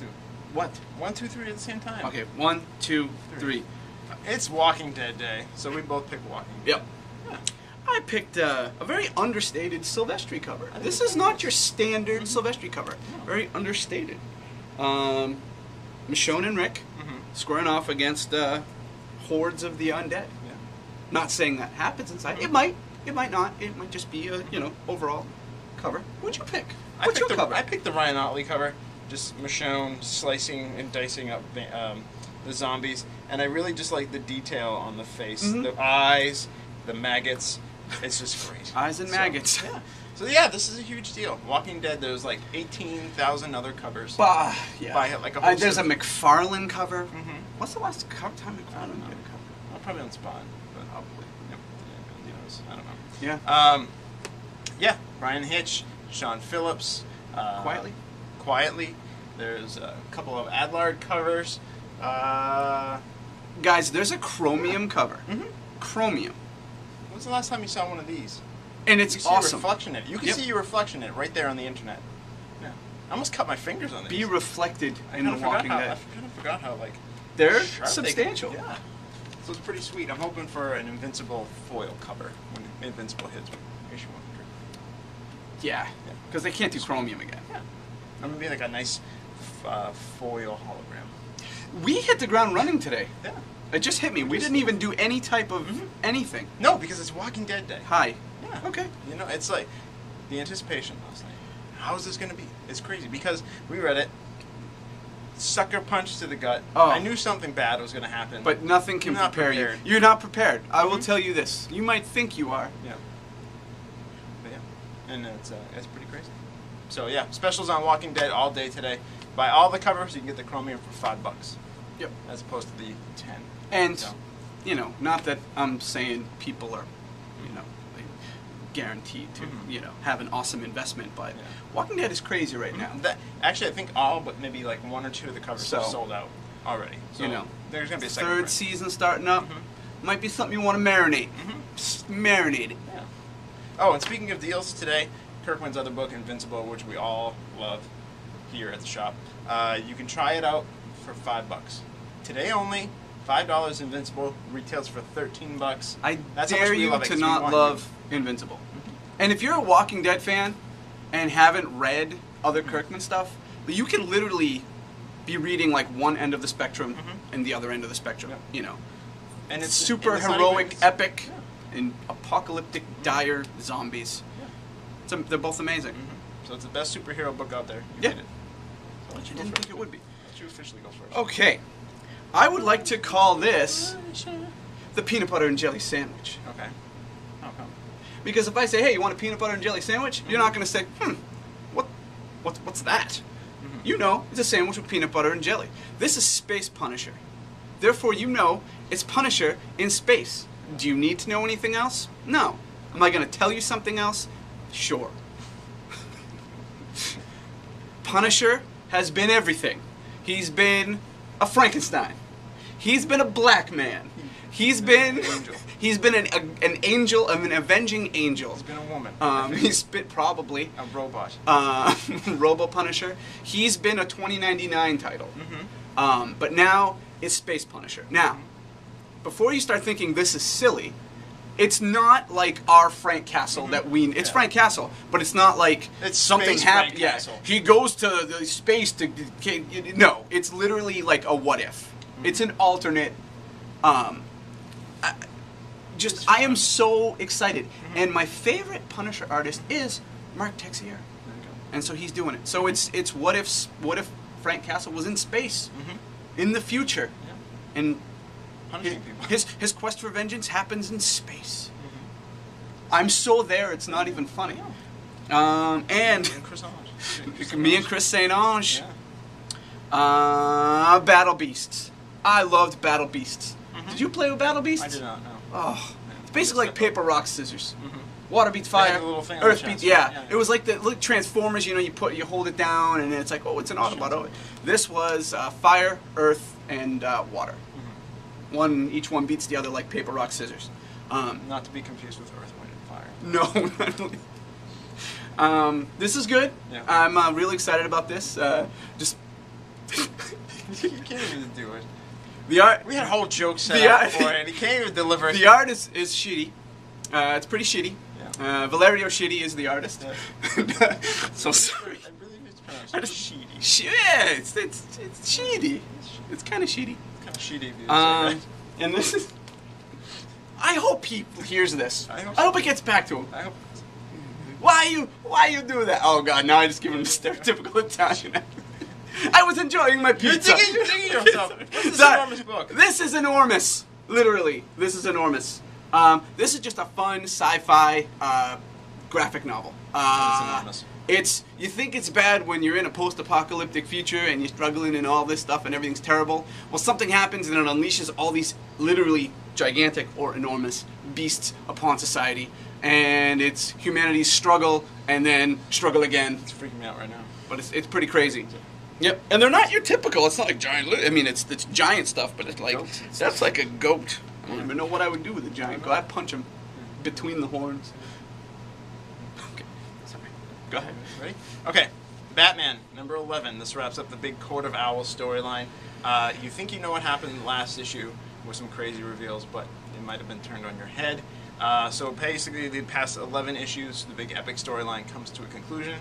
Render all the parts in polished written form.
to. What? 1, 2, 3 at the same time. Okay, 1, 2, 3. It's Walking Dead Day, so we both picked Walking Dead. Yep. Yeah. I picked a very understated Silvestri cover. This is not your standard Silvestri cover. No. Very understated. Michonne and Rick squaring off against hordes of the undead. Yeah. Not saying that happens inside. It might. It might not. It might just be a overall cover. What'd you pick? What's your cover? I picked the Ryan Otley cover. Just Michonne slicing and dicing up the zombies, and I really just like the detail on the face, the eyes, the maggots. It's just great. Eyes and maggots. Yeah. So yeah, this is a huge deal. Walking Dead. There's like 18,000 other covers. Yeah. By like a whole there's a McFarlane time McFarlane did a cover? Probably on Spawn, but probably. Yep. Yeah, who knows? I don't know. Yeah. Yeah. Brian Hitch, Sean Phillips. Quietly. There's a couple of Adlard covers. Guys, there's a chromium cover. Chromium. When's the last time you saw one of these? And it's you see awesome. Your reflection in it. You can see your reflection in it right there on the internet. Yeah. I almost cut my fingers on these. Be reflected in The Walking Dead. I kind of forgot how they're substantial. Yeah. So it's pretty sweet. I'm hoping for an Invincible foil cover when Invincible hits issue 100. Yeah. Because they can't do chromium again. Yeah. I'm gonna be like a nice foil hologram. We hit the ground running today. Yeah. It just hit me. We didn't even do any type of anything. No, because it's Walking Dead Day. Hi. Yeah. Okay. It's like the anticipation last night. How is this going to be? It's crazy because we read it. Sucker punch to the gut. Oh. I knew something bad was going to happen. But nothing can prepare you. You're not prepared. I will tell you this. You might think you are. Yeah. But yeah. And it's pretty crazy. So yeah, specials on Walking Dead all day today. Buy all the covers, you can get the chromium for $5. Yep. As opposed to the 10. And, not that I'm saying people are, guaranteed to, have an awesome investment, but Walking Dead is crazy right now. Actually, I think all but maybe like 1 or 2 of the covers are sold out already. So there's going to be a second third print. Season starting up. Might be something you want to marinate. Marinate it. Yeah. Oh, and speaking of deals today, Kirkman's other book, Invincible, which we all love here at the shop. You can try it out for $5. Today only, $5 Invincible, retails for $13. I dare you to not love Invincible. And if you're a Walking Dead fan and haven't read other Kirkman stuff, you can literally be reading like one end of the spectrum and the other end of the spectrum, And it's super heroic, epic, and apocalyptic, dire zombies. Yeah. They're both amazing. So it's the best superhero book out there. You read it. So I didn't think it would be. Let you officially go first. Okay. I would like to call this the peanut butter and jelly sandwich. Okay. How come? Because if I say, hey, you want a peanut butter and jelly sandwich? You're not going to say, what's that? It's a sandwich with peanut butter and jelly. This is Space Punisher. Therefore, it's Punisher in space. Do you need to know anything else? No. Am I going to tell you something else? Sure. Punisher has been everything. He's been a Frankenstein. He's been a black man. He's been an angel, an avenging angel. He's been a woman. He's been probably a robot. Robo Punisher. He's been a 2099 title. But now it's Space Punisher. Now, before you start thinking this is silly, it's not like our Frank Castle that we... It's Frank Castle, but it's not like it's something happened. Yeah, he goes to the space to... No, it's literally like a what if. It's an alternate... I am so excited. And my favorite Punisher artist is Mark Texier. And so he's doing it. So it's what if Frank Castle was in space in the future. And his quest for vengeance happens in space. I'm so there, it's not even funny. And me and Chris St. Ange. Battle Beasts. I loved Battle Beasts. Did you play with Battle Beasts? I did not, no. Oh, it's basically like paper, rock, scissors. Water beats fire. Earth beats. Yeah. It was like the Transformers. You hold it down, and it's like, oh, it's an Autobot. Oh, this was fire, earth, and water. Each one beats the other like paper, rock, scissors. Not to be confused with Earth, Wind, and Fire. No. This is good. Yeah. I'm really excited about this. You can't even do it. The art. We had a whole joke set The up art- before, and he can't even deliver it. The art is shitty. It's pretty shitty. Yeah. Valerio Shitty is the artist. Yeah. So sorry. I really need to pronounce it. Sheedy. Yeah, it's shitty. It's kind of shitty. It's kind of sheedy of you to say, right? And this is. I hope he hears this. I hope I so. hope it gets back to him. I hope. Why you do that? Oh God! Now I just give him the stereotypical Italian accent. I was enjoying my pizza. You're digging yourself. What's this Sorry. enormous book? This is enormous. Literally, this is enormous. This is just a fun sci-fi graphic novel. It's enormous. You think it's bad when you're in a post-apocalyptic future and you're struggling and all this stuff and everything's terrible. Well, something happens and it unleashes all these literally gigantic or enormous beasts upon society, and it's humanity's struggle and then struggle again. It's freaking me out right now. But it's pretty crazy. Yep, and they're not your typical. It's not like giant. I mean, it's giant stuff, but it's like Goats. that's like a goat. I don't even know what I would do with a giant goat. I'd punch him between the horns. Okay, sorry. Go ahead. Ready? Okay. Batman, number 11. This wraps up the big Court of Owls storyline. You think you know what happened in the last issue with some crazy reveals, but it might have been turned on your head. So basically, the past 11 issues, the big epic storyline comes to a conclusion.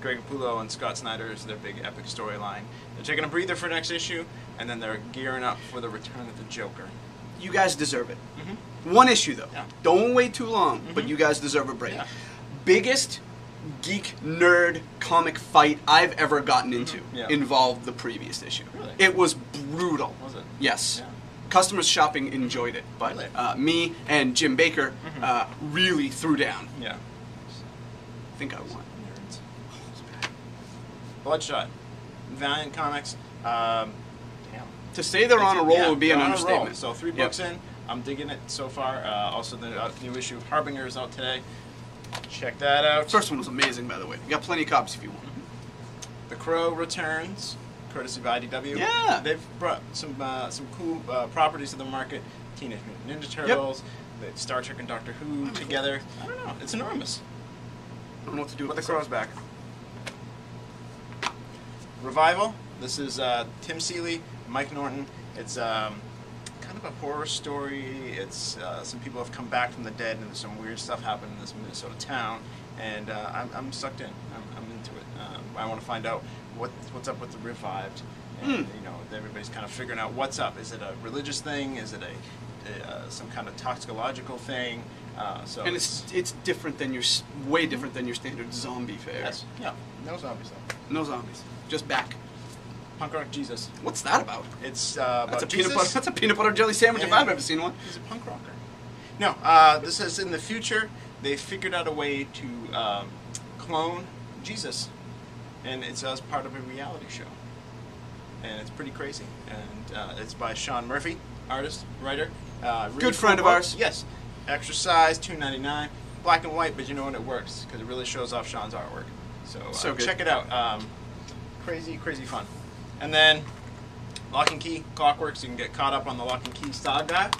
Greg Capullo and Scott Snyder is their big epic storyline. They're taking a breather for next issue, and then they're gearing up for the return of the Joker. You guys deserve it. Mm-hmm. One issue though. Yeah. Don't wait too long, but Mhm. you guys deserve a break. Yeah. Biggest geek nerd comic fight I've ever gotten into Yeah. involved the previous issue. Really? It was brutal. Was it? Yes. Yeah. Customers shopping enjoyed it, but Really? me and Jim Baker Mhm. really threw down. Yeah. I think I won. Nerds. Bloodshot. Valiant Comics. Damn. To say they're on a roll Yeah, would be an they're on a roll. understatement. So 3 books in. I'm digging it so far. Also, the new issue of Harbinger is out today. Check that out. First one was amazing, by the way. You got plenty of copies if you want. The Crow returns, courtesy of IDW. Yeah. They've brought some cool properties to the market. Teenage Mutant Ninja Turtles, the Star Trek and Doctor Who together. I don't know. It's enormous. I don't know what to do But with the Crow's back. Revival. This is Tim Seeley, Mike Norton. It's kind of a horror story. It's some people have come back from the dead, and there's some weird stuff happening in this Minnesota town, and I'm sucked in. I'm into it. I want to find out what's up with the Revived, and you know, everybody's kind of figuring out what's up. Is it a religious thing? Is it some kind of toxicological thing? So And it's different than way different than your standard zombie fare. yes, yeah, no zombies though. No zombies, just back. Punk rock Jesus. What's that about? It's That's about a Jesus. peanut butter. That's a peanut butter jelly sandwich if And I've ever seen one. He's a punk rocker. No, this is in the future. They figured out a way to clone Jesus, and it's as part of a reality show. And it's pretty crazy. And it's by Sean Murphy, artist, writer. Really Good friend cool of book. ours. Yes. Extra size, $2.99. Black and white, but you know when it works because it really shows off Sean's artwork. So good. check it out. Crazy fun. And then Lock and Key, Clockwork, so you can get caught up on the Lock and Key saga.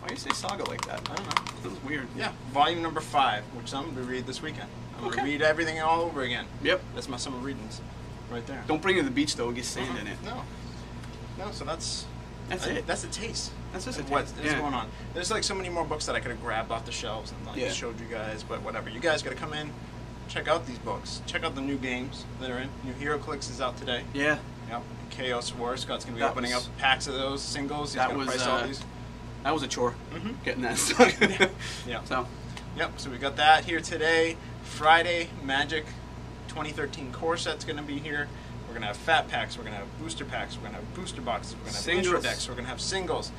Why do you say saga like that? I don't know. That was weird. Yeah, volume number 5, which I'm going to read this weekend. I'm going to read everything all over again. Yep. That's my summer readings, right there. Don't bring it to the beach though. It gets sand in it. No. So that's it. That's a taste. That's just a of what taste, is yeah. going on. There's like so many more books that I could have grabbed off the shelves and like Yeah. showed you guys, but whatever. You guys got to come in, check out these books. Check out the new games that are in. New Hero Clicks is out today. Yeah. Yep. Chaos War. Scott's going to be That opening up was- packs of those singles. He's that going to was, price all these. That was a chore. Mhm. Getting that stuff. Yeah. So. Yep, so we got that here today. Friday, Magic 2013 core set's going to be here. We're going to have fat packs, we're going to have booster packs, we're going to have booster boxes, we're going to have Singles. intro decks, we're going to have singles.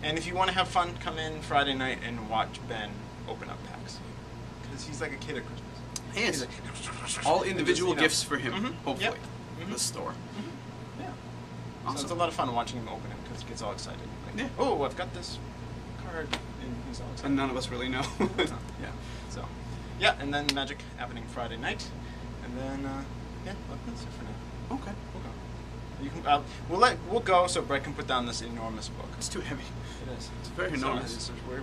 And if you want to have fun, come in Friday night and watch Ben open up packs. Because he's like a kid at Christmas. He is. He's like, All individual you know. gifts for him, Mhm. hopefully. Yep. Mhm. The store. Yeah. Awesome. So it's a lot of fun watching him open it because he gets all excited. Like, Yeah. oh, I've got this card. And he's all excited. And none of us really know. Yeah. So, yeah, and then Magic happening Friday night, and then yeah, that's it for now. Okay. We'll go. You can. We'll go so Brett can put down this enormous book. It's too heavy. It is. It's very enormous. We're